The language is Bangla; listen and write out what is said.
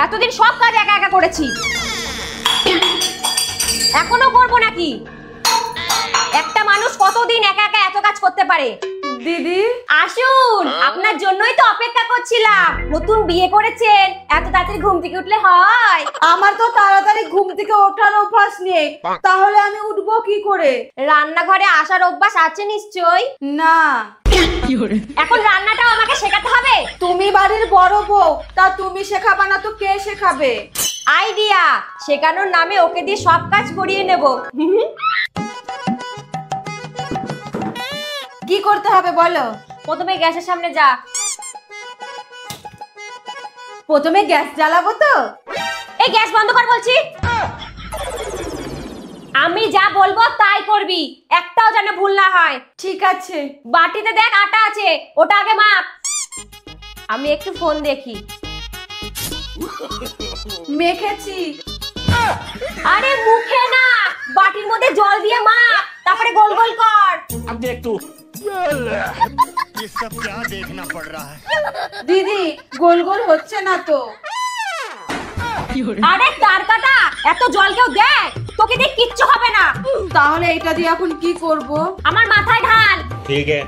এতদিন সব কাজ একা একা করেছি, এখনো করবো নাকি? একটা মানুষ কতদিন একা একা এত কাজ করতে পারে? দিদি আসুন, আপনার জন্যই তো অপেক্ষা করছিলাম। নতুন বিয়ে করেছেন, এত তাড়াতাড়ি ঘুম থেকে উঠলে হয়? আমার তো তাড়াতাড়ি ঘুম থেকে ওঠার অভ্যাস নেই, তাহলে আমি উঠবো কি করে? রান্নাঘরে আসার অভ্যাস আছে নিশ্চয়? না। এখন রান্নাটাও আমাকে শেখাতে হবে? তুমি বাড়ির বড় বউ, তা তুমি শেখাবা না তো কে শেখাবে? আইডিয়া, শেখানোর নামে ওকে দিয়ে সব কাজ করিয়ে নেব। কি করতে হবে বলো? প্রথমে গ্যাসের সামনে যা। প্রথমে গ্যাস জ্বালাবো তো? এই গ্যাস বন্ধ কর বলছি। আমি যা বলবো তাই করবি, একটাও যেন ভুল না হয়। ঠিক আছে। বাটিতে দেখ আটা আছে, ওটা আগে মাপ। আমি একটু ফোন দেখি। মেখেছি। আরে মুখে না, বাটির মধ্যে জল দিয়ে মাপ, তারপরে গোল গোল কর। अब देख तू ये सब क्या देखना पड़ रहा है। দিদি গোল গোল হচ্ছে না তো। আরে তার কাটা, এত জল কেউ দেয়? তোকে দিয়ে কিচ্ছু হবে না। তাহলে এটা দিয়ে এখন কি করব? আমার মাথায় ঢাল। ठीक है।